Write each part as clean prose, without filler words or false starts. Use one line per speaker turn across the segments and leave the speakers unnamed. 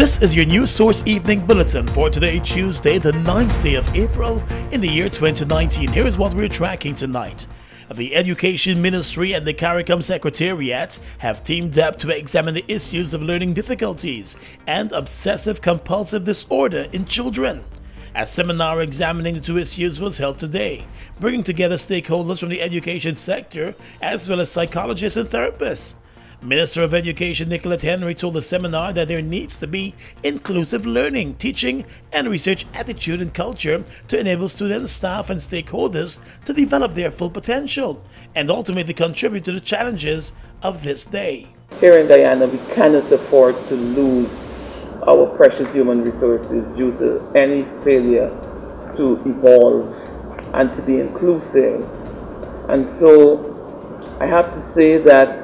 This is your News Source Evening Bulletin for today, Tuesday, the 9th day of April in the year 2019. Here is what we're tracking tonight. The Education Ministry and the CARICOM Secretariat have teamed up to examine the issues of learning difficulties and obsessive-compulsive disorder in children. A seminar examining the two issues was held today, bringing together stakeholders from the education sector as well as psychologists and therapists. Minister of Education Nicolette Henry told the seminar that there needs to be inclusive learning, teaching, and research attitude and culture to enable students, staff, and stakeholders to develop their full potential and ultimately contribute to the challenges of this day.
Here in Guyana, we cannot afford to lose our precious human resources due to any failure to evolve and to be inclusive. And so I have to say that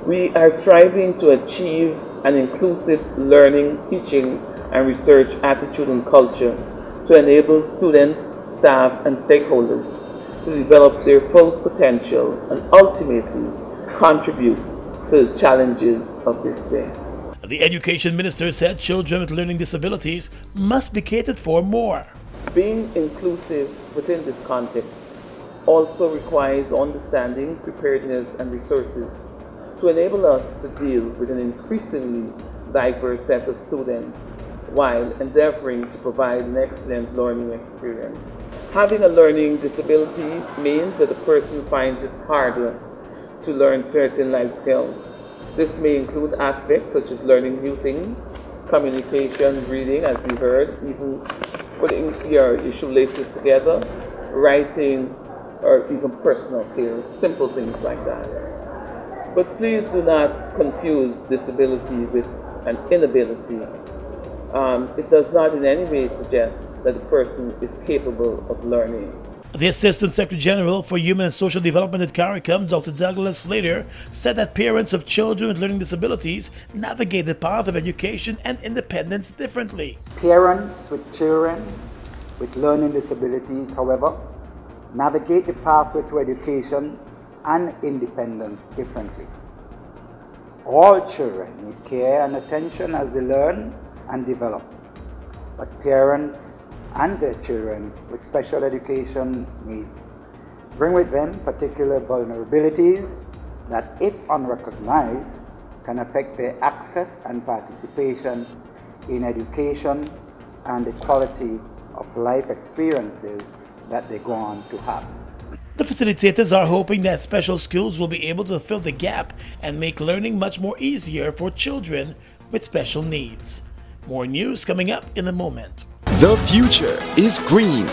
we are striving to achieve an inclusive learning, teaching, and research attitude and culture to enable students, staff, and stakeholders to develop their full potential and ultimately contribute to the challenges of this day.
The Education Minister said children with learning disabilities must be catered for more.
Being inclusive within this context also requires understanding, preparedness, and resources to enable us to deal with an increasingly diverse set of students while endeavoring to provide an excellent learning experience. Having a learning disability means that a person finds it harder to learn certain life skills. This may include aspects such as learning new things, communication, reading, as we heard, even putting your shoelaces together, writing, or even personal care, simple things like that. But please do not confuse disability with an inability. It does not in any way suggest that a person is capable of learning.
The Assistant Secretary General for Human and Social Development at CARICOM, Dr. Douglas Slater, said that parents of children with learning disabilities navigate the path of education and independence differently.
Parents with children with learning disabilities, however, navigate the pathway to education and independence differently. All children need care and attention as they learn and develop, but parents and their children with special education needs bring with them particular vulnerabilities that, if unrecognized, can affect their access and participation in education and the quality of life experiences that they go on to have.
The facilitators are hoping that special schools will be able to fill the gap and make learning much more easier for children with special needs. More news coming up in a moment.
The future is green.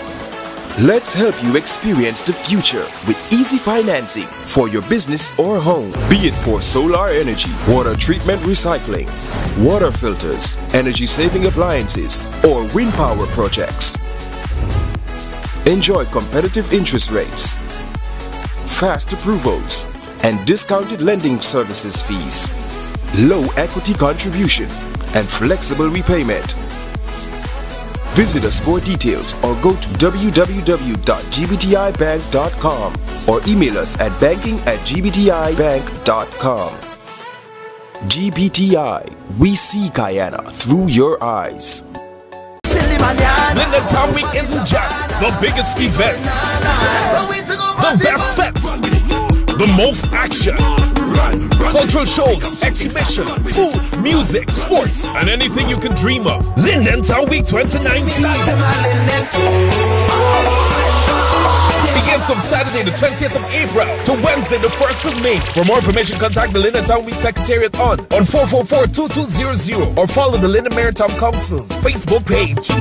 Let's help you experience the future with easy financing for your business or home. Be it for solar energy, water treatment recycling, water filters, energy-saving appliances, or wind power projects. Enjoy competitive interest rates, fast approvals, and discounted lending services fees, low equity contribution, and flexible repayment. Visit us for details or go to www.gbtibank.com or email us at banking@gbtibank.com. GBTI, we see Guyana through your eyes.
Linden Town Week isn't just the biggest events, the best fets, the most action, cultural shows, exhibition, food, music, sports, and anything you can dream of. Linden Town Week 2019 begins from Saturday the 20th of April to Wednesday the 1st of May. For more information, contact the Linden Town Week Secretariat on 444-2200 or follow the Linden Maritime Council's Facebook page.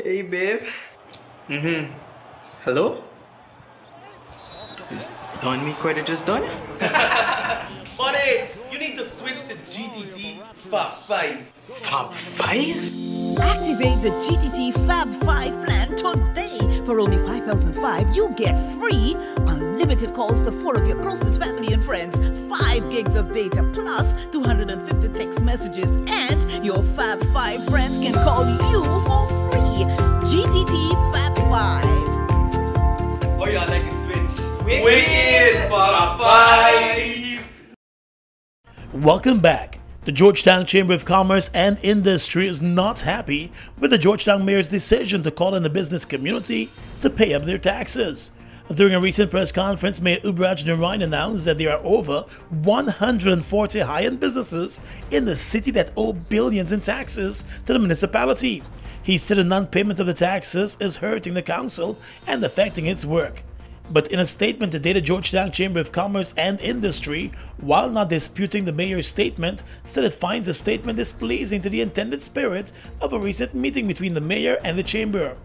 Hey babe. Hello? Is Don Me quite just done?
Buddy, you need to switch to GTT Fab 5.
Fab 5?
Activate the GTT Fab 5 plan today. For only $5,005, you get free unlimited calls to 4 of your closest family and friends, 5 gigs of data plus 250 text messages, and your Fab 5 friends can call you for free. GTT Fab 5. 5.
Oh, y'all like the switch? Wicked for 5.
Welcome back. The Georgetown Chamber of Commerce and Industry is not happy with the Georgetown Mayor's decision to call on the business community to pay up their taxes. During a recent press conference, Mayor Ubraj Narayan announced that there are over 140 high-end businesses in the city that owe billions in taxes to the municipality. He said the non-payment of the taxes is hurting the council and affecting its work. But in a statement today, the Georgetown Chamber of Commerce and Industry, while not disputing the mayor's statement, said it finds the statement displeasing to the intended spirit of a recent meeting between the mayor and the chamber.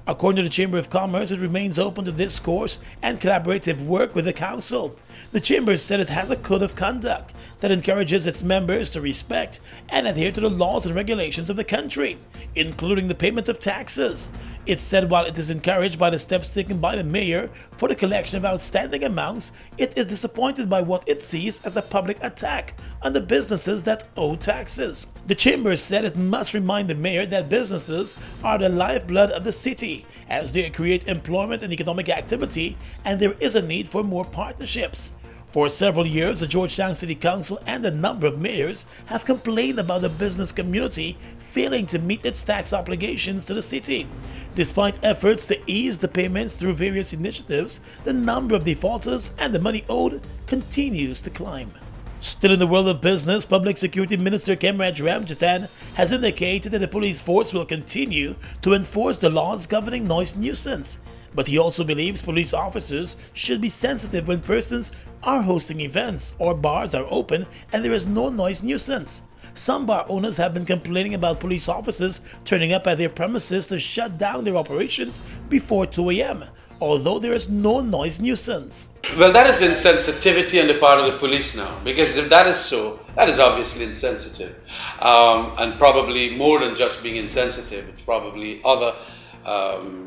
According to the Chamber of Commerce, it remains open to discourse and collaborative work with the council. The chamber said it has a code of conduct that encourages its members to respect and adhere to the laws and regulations of the country, including the payment of taxes. It said while it is encouraged by the steps taken by the mayor for the collection of outstanding amounts, it is disappointed by what it sees as a public attack on the businesses that owe taxes. The chamber said it must remind the mayor that businesses are the lifeblood of the city, as they create employment and economic activity, and there is a need for more partnerships. For several years, the Georgetown City Council and a number of mayors have complained about the business community failing to meet its tax obligations to the city. Despite efforts to ease the payments through various initiatives, the number of defaulters and the money owed continues to climb. Still in the world of business, Public Security Minister Kemraj Ramjatan has indicated that the police force will continue to enforce the laws governing noise nuisance. But he also believes police officers should be sensitive when persons are hosting events or bars are open and there is no noise nuisance. Some bar owners have been complaining about police officers turning up at their premises to shut down their operations before 2 a.m., although there is no noise nuisance.
Well, that is insensitivity on the part of the police now, because if that is so, that is obviously insensitive. And probably more than just being insensitive, it's probably other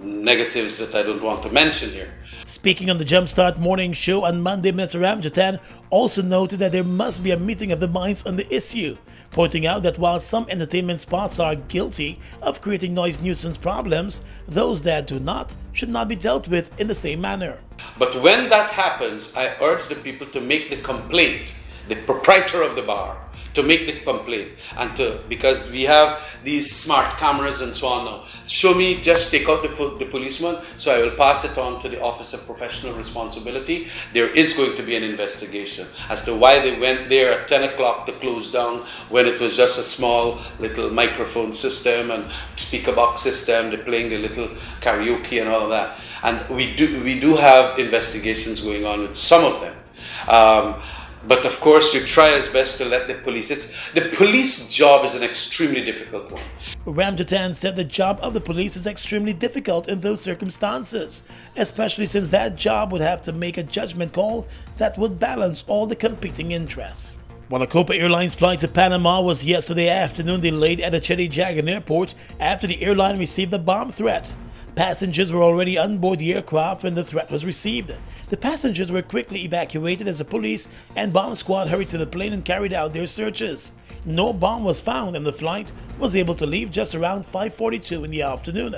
negatives that I don't want to mention here.
Speaking on the Jumpstart Morning Show on Monday, Mr. Ramjatan also noted that there must be a meeting of the minds on the issue, pointing out that while some entertainment spots are guilty of creating noise nuisance problems, those that do not should not be dealt with in the same manner.
But when that happens, I urge the people to make the complaint, the proprietor of the bar, to make the complaint, and because we have these smart cameras and so on now. Show me, just take out the policeman, so I will pass it on to the Office of Professional Responsibility. There is going to be an investigation as to why they went there at 10 o'clock to close down when it was just a small little microphone system and speaker box system, they're playing the little karaoke and all of that. And we do have investigations going on with some of them. But of course, you try as best to let the police. The police job is an extremely difficult one.
Ramjatan said the job of the police is extremely difficult in those circumstances, especially since that job would have to make a judgment call that would balance all the competing interests. While the Copa Airlines flight to Panama was yesterday afternoon delayed at the Chedi-Jagan airport after the airline received a bomb threat. Passengers were already on board the aircraft when the threat was received. The passengers were quickly evacuated as the police and bomb squad hurried to the plane and carried out their searches. No bomb was found and the flight was able to leave just around 5:42 in the afternoon.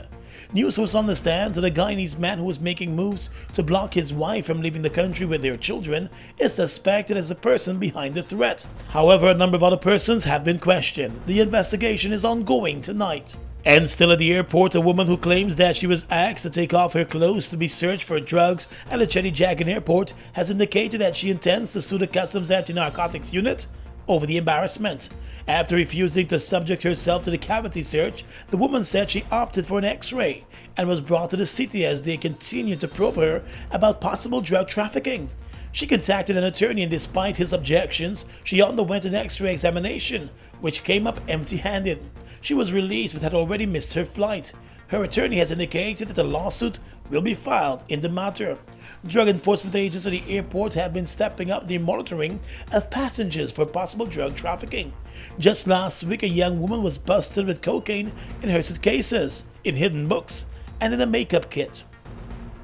News was on the stands that a Guyanese man who was making moves to block his wife from leaving the country with their children is suspected as the person behind the threat. However, a number of other persons have been questioned. The investigation is ongoing tonight. And still at the airport, a woman who claims that she was asked to take off her clothes to be searched for drugs at the Chedi-Jagan airport has indicated that she intends to sue the Customs Anti-Narcotics Unit over the embarrassment. After refusing to subject herself to the cavity search, the woman said she opted for an x-ray and was brought to the city as they continued to probe her about possible drug trafficking. She contacted an attorney and despite his objections, she underwent an x-ray examination, which came up empty-handed. She was released but had already missed her flight. Her attorney has indicated that a lawsuit will be filed in the matter. Drug enforcement agents at the airport have been stepping up their monitoring of passengers for possible drug trafficking. Just last week, a young woman was busted with cocaine in her suitcases, in hidden books, and in a makeup kit.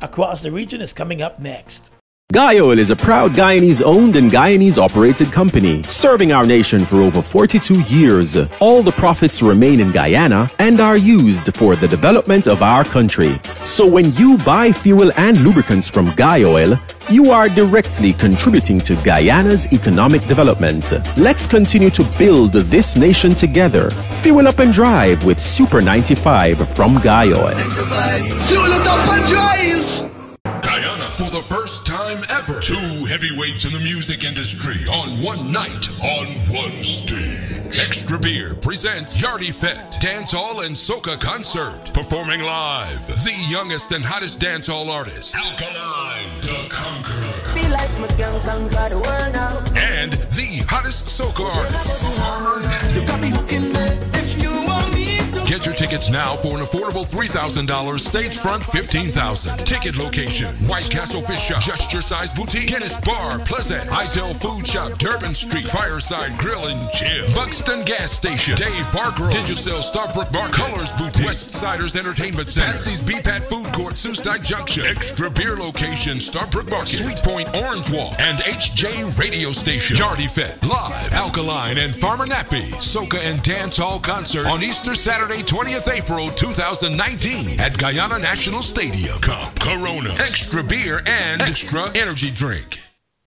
Across the region is coming up next.
Guyol is a proud Guyanese-owned and Guyanese-operated company, serving our nation for over 42 years. All the profits remain in Guyana and are used for the development of our country. So when you buy fuel and lubricants from Guy Oil, you are directly contributing to Guyana's economic development. Let's continue to build this nation together. Fuel up and drive with Super 95 from Guy Oil.
Fuel it up and drive!
Guyana, for the first time ever, two heavyweights in the music industry on one night, on one stage. Extra Beer presents Yardie Fete Dancehall and Soca Concert. Performing live, the youngest and hottest dancehall artist, Alkaline, the Conqueror. Feel like my gang conquer the world now. And the hottest soca artist, Farmer Nappy. You got me hooking me if you want me to. Get your tickets now for an affordable $3,000, stage front $15,000. Ticket location: White Castle Fish Shop, Just Your Size Boutique, Guinness Bar, Pleasant, Itel Food Shop, Durban Street, Fireside Grill and Chill, Buxton Gas Station, Dave Barker, Digicel, Starbrook Bar, Colors Boutique, Westsiders Entertainment Center, Fancy's BPAT Food Court, Sousdike Junction, Extra Beer Location, Starbrook Market, Sweet Point Orange Walk, and HJ Radio Station. Yardie Fete, live, Alkaline and Farmer Nappy, Soca and Dance Hall Concert on Easter Saturday, 20th April 2019 at Guyana National Stadium. Come, Corona, Extra Beer, and Extra Energy Drink.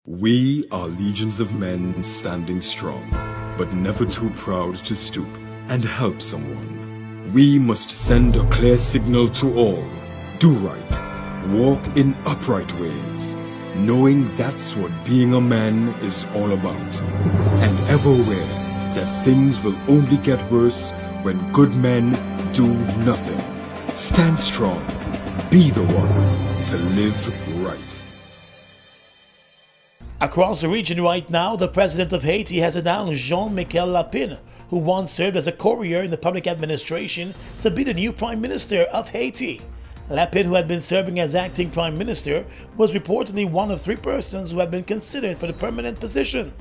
We are legions of men standing strong, but never too proud to stoop and help someone. We must send a clear signal to all. Do right, walk in upright ways, knowing that's what being a man is all about. And ever aware that things will only get worse when good men do nothing. Stand strong, be the one to live right.
Across the region right now, the president of Haiti has announced Jean-Michel Lapin, who once served as a courier in the public administration, to be the new prime minister of Haiti. Lapin, who had been serving as acting prime minister, was reportedly one of 3 persons who had been considered for the permanent position.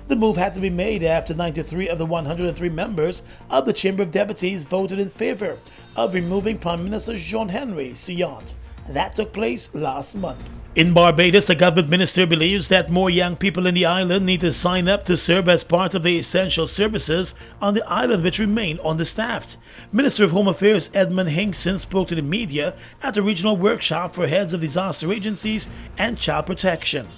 The move had to be made after 93 of the 103 members of the Chamber of Deputies voted in favor of removing Prime Minister Jean-Henry Sillon. That took place last month. In Barbados, a government minister believes that more young people in the island need to sign up to serve as part of the essential services on the island which remain understaffed. Minister of Home Affairs Edmund Hinkson spoke to the media at a regional workshop for heads of disaster agencies and child protection.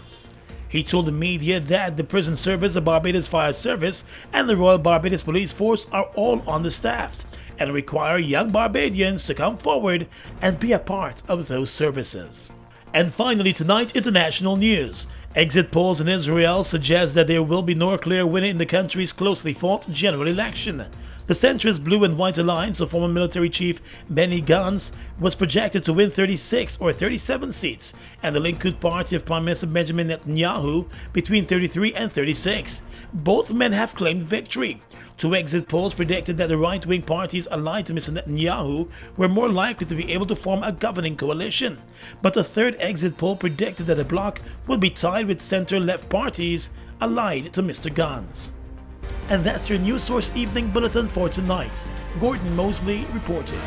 He told the media that the prison service, the Barbados Fire Service, and the Royal Barbados Police Force are all understaffed and require young Barbadians to come forward and be a part of those services. And finally tonight, international news. Exit polls in Israel suggest that there will be no clear winner in the country's closely fought general election. The centrist Blue and White Alliance of former military chief Benny Gantz was projected to win 36 or 37 seats, and the Likud party of Prime Minister Benjamin Netanyahu between 33 and 36. Both men have claimed victory. 2 exit polls predicted that the right-wing parties allied to Mr. Netanyahu were more likely to be able to form a governing coalition. But a 3rd exit poll predicted that the bloc would be tied with center-left parties allied to Mr. Gantz. And that's your News Source Evening Bulletin for tonight. Gordon Mosley reporting.